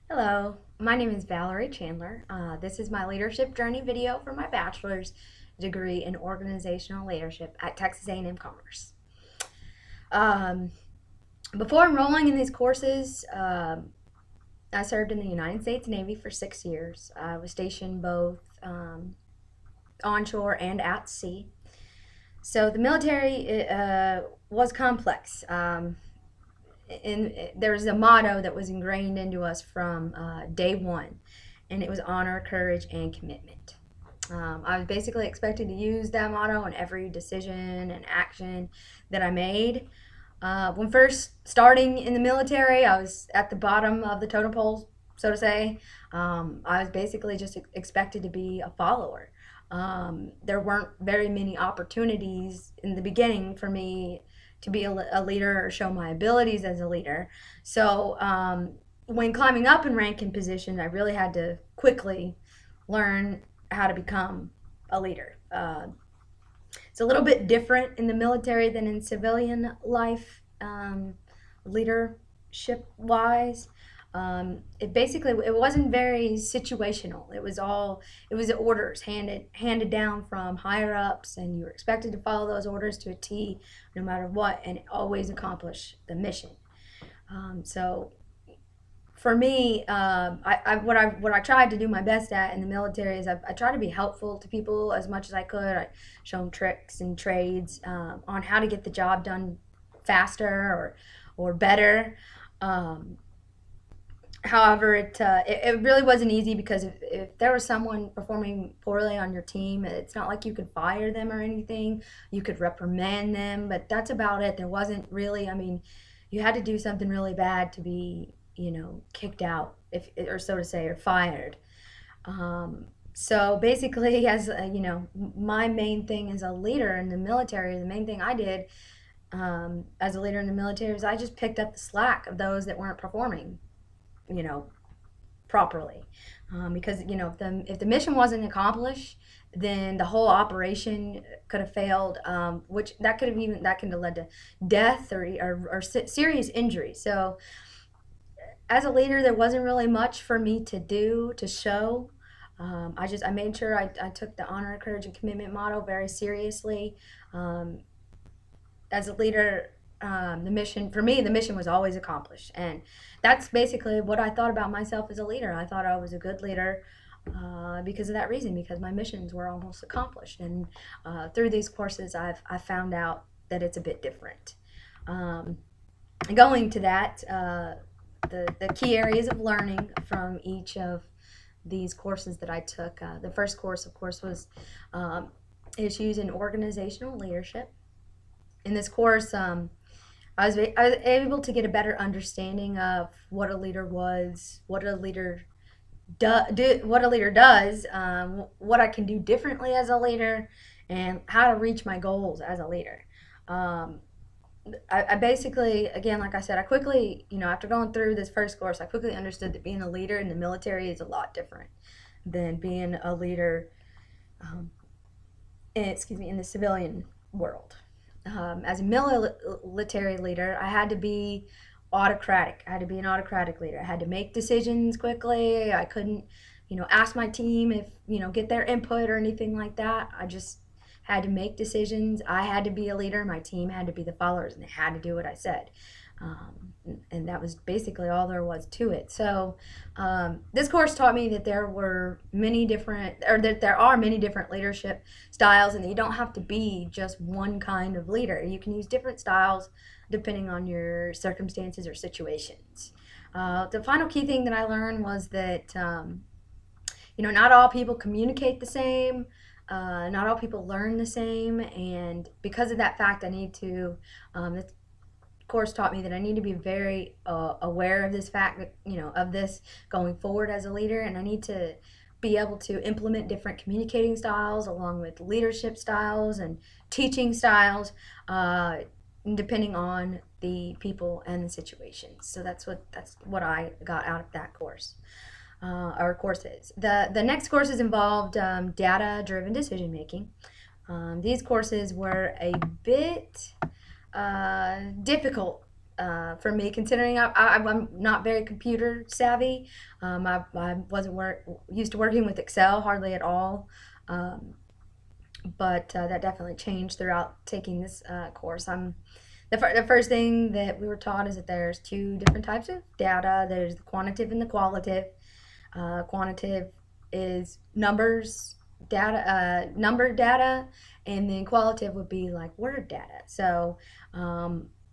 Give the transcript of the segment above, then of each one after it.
Hello, my name is Valerie Chandler. This is my leadership journey video for my bachelor's degree in organizational leadership at Texas A&M Commerce. Um, Before enrolling in these courses, I served in the United States Navy for 6 years. I was stationed both onshore and at sea. So the military was complex. There was a motto that was ingrained into us from day one, and it was honor, courage, and commitment. I was basically expected to use that motto in every decision and action that I made. When first starting in the military, I was at the bottom of the totem pole, so to say. I was basically just expected to be a follower. There weren't very many opportunities in the beginning for me to be a leader or show my abilities as a leader. So when climbing up in rank and position, I really had to quickly learn how to become a leader. It's a little bit different in the military than in civilian life, leadership wise. It wasn't very situational. It was orders handed down from higher ups, and you were expected to follow those orders to a T, no matter what, and always accomplish the mission. So for me, what I tried to do my best at in the military is I tried to be helpful to people as much as I could. I show them tricks and trades on how to get the job done faster or better. Um, However, it really wasn't easy because if there was someone performing poorly on your team, it's not like you could fire them or anything. You could reprimand them, but that's about it. There wasn't really, I mean, you had to do something really bad to be, kicked out, if or so to say, or fired. So basically, my main thing as a leader in the military, the main thing I did as a leader in the military is I just picked up the slack of those that weren't performing, you know, properly. Because if the mission wasn't accomplished, then the whole operation could have failed, which that could have led to death or serious injury. So as a leader, there wasn't really much for me to do to show. I made sure I took the honor, courage, and commitment motto very seriously. Um, as a leader, the mission was always accomplished, and that's basically what I thought about myself as a leader. I thought I was a good leader because of that reason, because my missions were almost accomplished. And through these courses, I found out that it's a bit different. Um, Going to that, the key areas of learning from each of these courses that I took. The first course, of course, was issues in organizational leadership. In this course, I was able to get a better understanding of what a leader was, what a leader does, what I can do differently as a leader, and how to reach my goals as a leader. Um, I basically, again, like I said, I quickly, after going through this first course, I quickly understood that being a leader in the military is a lot different than being a leader, um, in the civilian world. As a military leader, I had to be autocratic. I had to be an autocratic leader. I had to make decisions quickly. I couldn't, ask my team if, get their input or anything like that. I just had to make decisions. I had to be a leader. My team had to be the followers, and they had to do what I said. And that was basically all there was to it. So this course taught me that there were many different, or that there are many different leadership styles, and that you don't have to be just one kind of leader. You can use different styles depending on your circumstances or situations. The final key thing that I learned was that not all people communicate the same. Not all people learn the same, and because of that fact, I need to. This course taught me that I need to be very aware of this fact, that of this going forward as a leader, and I need to be able to implement different communicating styles along with leadership styles and teaching styles, depending on the people and the situations. So that's what I got out of that course. Our courses. The next courses involved data-driven decision making. These courses were a bit difficult for me, considering I'm not very computer savvy. I wasn't used to working with Excel hardly at all. Um, but that definitely changed throughout taking this course. The first thing that we were taught is that there's two different types of data. There's the quantitative and the qualitative. Quantitative is numbers, data, number data, and then qualitative would be like word data. So I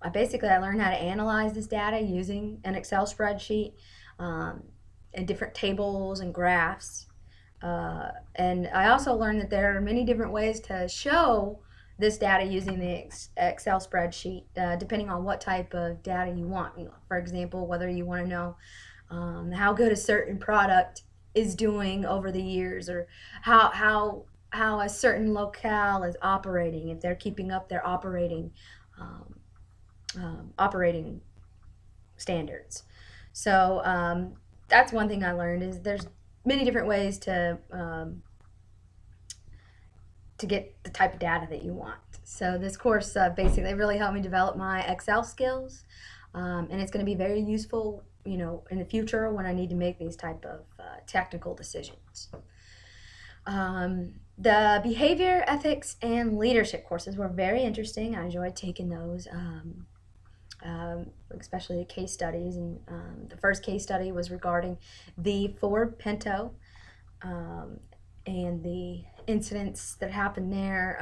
learned how to analyze this data using an Excel spreadsheet and different tables and graphs. And I also learned that there are many different ways to show this data using the Excel spreadsheet, depending on what type of data you want. For example, whether you want to know how good a certain product is doing over the years, or how a certain locale is operating, if they're keeping up their um, operating standards. So that's one thing I learned is there's many different ways to get the type of data that you want. So this course basically really helped me develop my Excel skills, and it's going to be very useful, in the future when I need to make these type of technical decisions. The behavior, ethics, and leadership courses were very interesting. I enjoyed taking those. Especially the case studies, and the first case study was regarding the Ford Pinto, and the incidents that happened there.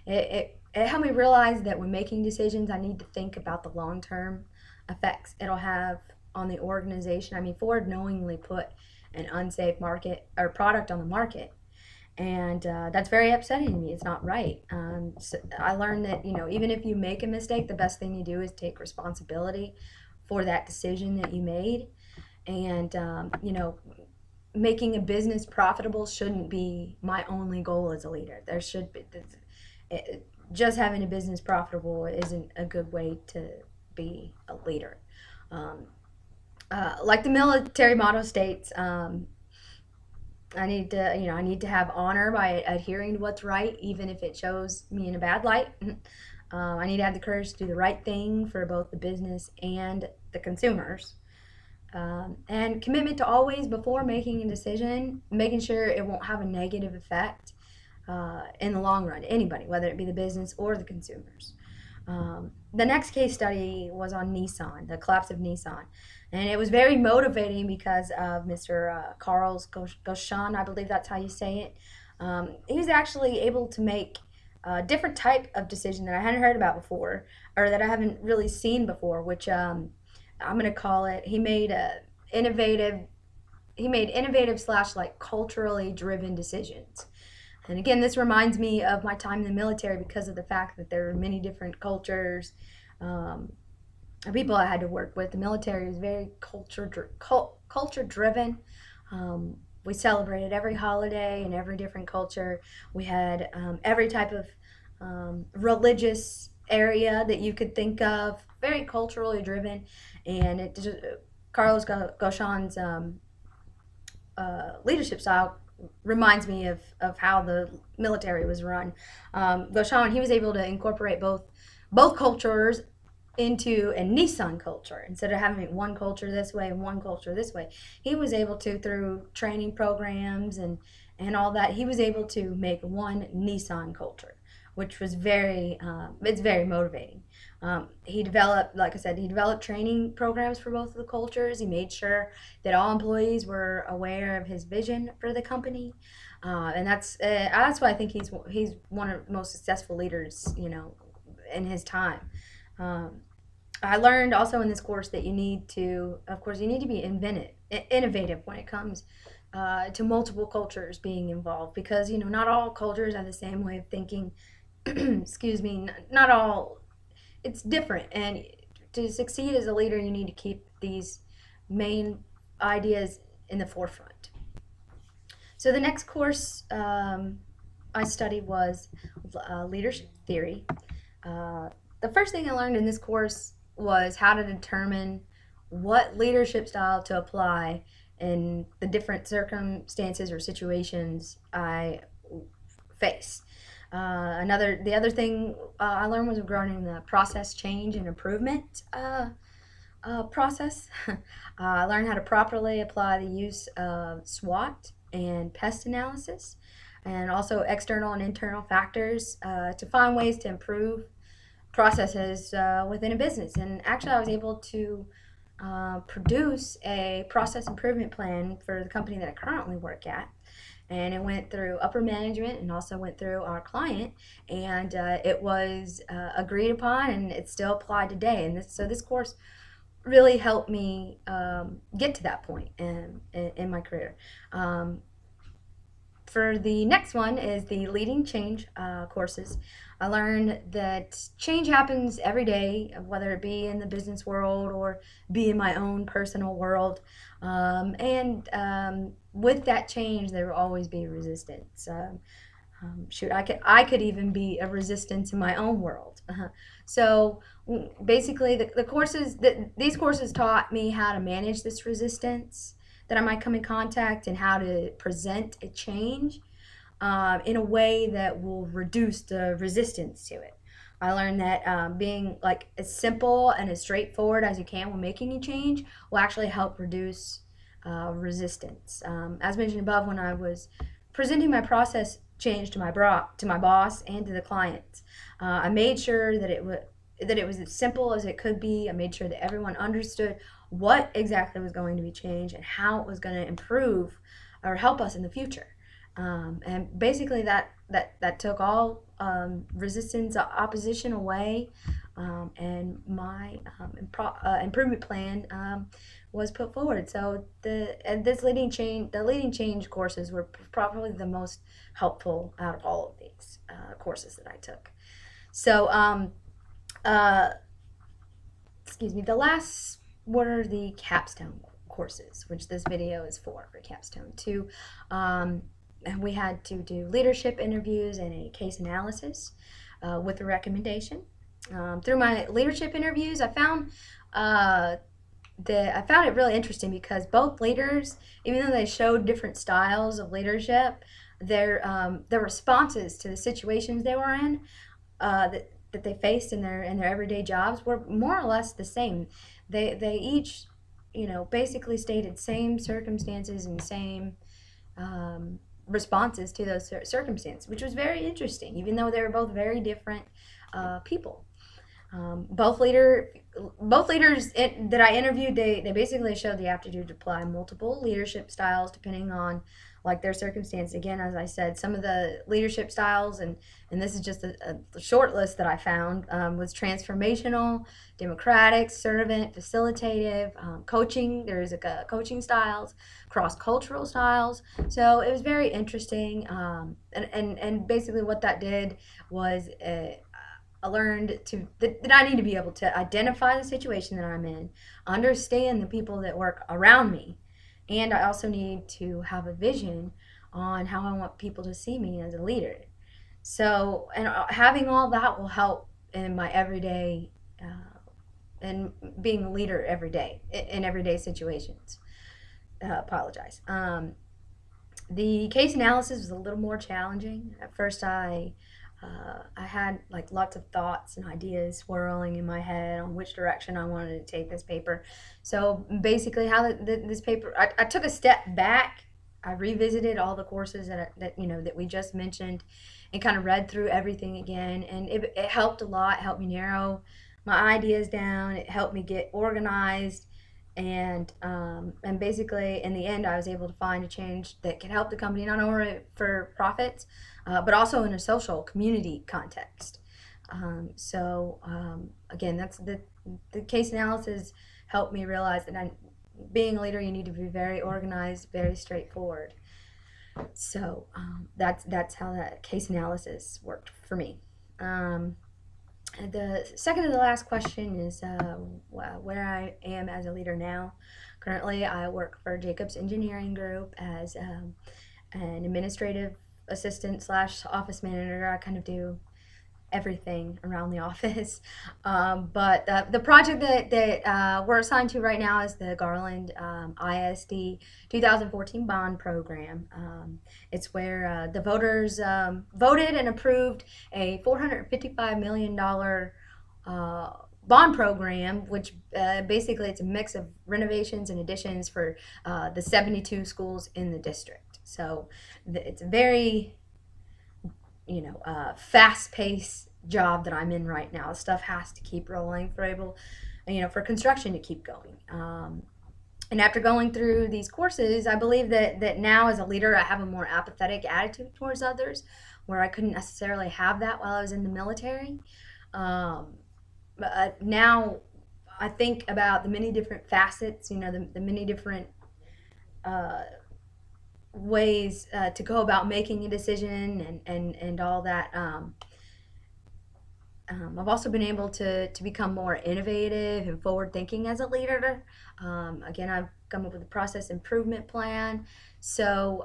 It helped me realize that when making decisions, I need to think about the long-term effects it'll have on the organization. I mean, Ford knowingly put an unsafe market or product on the market, and that's very upsetting to me. It's not right. So I learned that even if you make a mistake, the best thing you do is take responsibility for that decision that you made, and making a business profitable shouldn't be my only goal as a leader. There should be just having a business profitable isn't a good way to be a leader. Um, like the military motto states, I need to have honor by adhering to what's right, even if it shows me in a bad light. I need to have the courage to do the right thing for both the business and the consumers. And commitment to always, before making a decision, making sure it won't have a negative effect in the long run to anybody, whether it be the business or the consumers. The next case study was on Nissan, the collapse of Nissan. And it was very motivating because of Mr. Carlos Ghosn, I believe that's how you say it. He was actually able to make a different type of decision that I hadn't heard about before, or that I haven't really seen before, which I'm going to call it, innovative slash like culturally driven decisions. And again, this reminds me of my time in the military because of the fact that there are many different cultures, people I had to work with. The military was very culture driven. We celebrated every holiday in every different culture. We had every type of religious area that you could think of, very culturally driven. And Carlos Ghosn's leadership style reminds me of how the military was run. Ghosn, he was able to incorporate both cultures into a Nissan culture. Instead of having one culture this way and one culture this way, he was able to, through training programs and all that, he was able to make one Nissan culture, which was it's very motivating. He developed, like I said, training programs for both of the cultures. He made sure that all employees were aware of his vision for the company, and that's why I think he's one of the most successful leaders, in his time. I learned also in this course that you need to be innovative when it comes to multiple cultures being involved, because not all cultures have the same way of thinking. Excuse me, not all. It's different, and to succeed as a leader, you need to keep these main ideas in the forefront. So the next course I studied was leadership theory. The first thing I learned in this course was how to determine what leadership style to apply in the different circumstances or situations I face. The other thing I learned was regarding the process change and improvement process. I learned how to properly apply the use of SWOT and pest analysis, and also external and internal factors to find ways to improve processes within a business. And actually, I was able to produce a process improvement plan for the company that I currently work at. And it went through upper management and also went through our client, and it was agreed upon, and it's still applied today. And this course really helped me get to that point in my career. For the next one is the Leading Change courses. I learned that change happens every day, whether it be in the business world or be in my own personal world. With that change, there will always be resistance. I could even be a resistance in my own world. So basically, these courses taught me how to manage this resistance that I might come in contact, and how to present a change in a way that will reduce the resistance to it. I learned that being like as simple and as straightforward as you can when making a change will actually help reduce resistance. As mentioned above, when I was presenting my process change to my boss and to the clients, I made sure that it was as simple as it could be. I made sure that everyone understood what exactly was going to be changed and how it was going to improve or help us in the future. And basically that took all resistance, opposition away, and my improvement plan was put forward. So the leading change courses were probably the most helpful out of all of these courses that I took. So excuse me, the last were the capstone courses, which this video is for capstone 2. And we had to do leadership interviews and a case analysis with a recommendation. Through my leadership interviews, I found it really interesting, because both leaders, even though they showed different styles of leadership, their responses to the situations they were in, that they faced in their everyday jobs, were more or less the same. They each, basically stated same circumstances and same responses to those circumstances, which was very interesting, even though they were both very different people. Both leaders that I interviewed, they basically showed the aptitude to apply multiple leadership styles depending on their circumstance. Again, as I said, some of the leadership styles, and this is just a short list that I found, was transformational, democratic, servant, facilitative, coaching. There's coaching styles, cross-cultural styles. So it was very interesting, and basically what that did was I learned that I need to be able to identify the situation that I'm in, understand the people that work around me, and I also need to have a vision on how I want people to see me as a leader. So, and having all that will help in my everyday, and being a leader every day, in everyday situations. Apologize. The case analysis was a little more challenging. At first, I had lots of thoughts and ideas swirling in my head on which direction I wanted to take this paper. So basically, how this paper, I took a step back. I revisited all the courses that we just mentioned, and kind of read through everything again, and it helped a lot. It helped me narrow my ideas down. It helped me get organized, and basically in the end, I was able to find a change that could help the company, not only for profits, but also in a social community context. Again, that's the case analysis helped me realize that being a leader, you need to be very organized, very straightforward. So that's how that case analysis worked for me. The second to the last question is where I am as a leader now. Currently, I work for Jacobs Engineering Group as an administrative assistant / office manager. I kind of do everything around the office. But the project that we're assigned to right now is the Garland ISD 2014 bond program. It's where the voters voted and approved a $455 million bond program, which basically it's a mix of renovations and additions for the 72 schools in the district. So it's a very fast-paced job that I'm in right now. Stuff has to keep rolling for construction to keep going. And after going through these courses, I believe that now as a leader, I have a more apathetic attitude towards others, where I couldn't necessarily have that while I was in the military. But now I think about the many different facets, the many different ways to go about making a decision and all that. I've also been able to become more innovative and forward thinking as a leader. Again, I've come up with a process improvement plan. So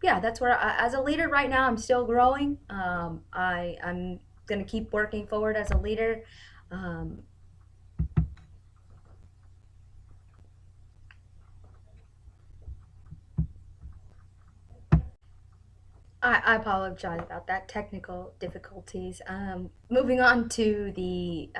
yeah, that's where as a leader right now, I'm still growing. I'm going to keep working forward as a leader. I apologize about that technical difficulties. Moving on to the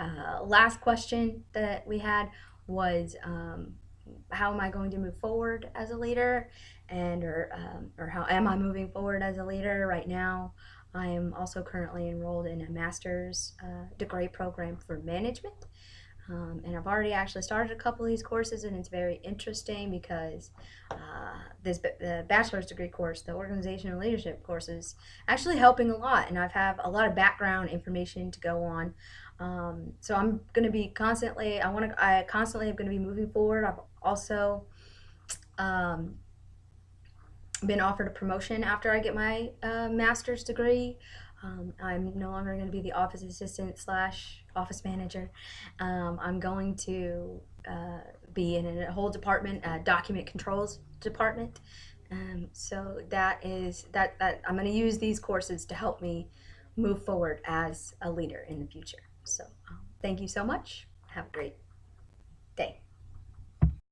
last question that we had was how am I going to move forward as a leader, or how am I moving forward as a leader right now? I am also currently enrolled in a master's degree program for management. And I've already actually started a couple of these courses, and it's very interesting because the bachelor's degree course, the organizational leadership course, is actually helping a lot, and I've have a lot of background information to go on. So I'm going to be constantly. I constantly am going to be moving forward. I've also been offered a promotion after I get my master's degree. I'm no longer going to be the office assistant / office manager. I'm going to be in a whole department, document controls department. So that is that I'm going to use these courses to help me move forward as a leader in the future. So thank you so much. Have a great day.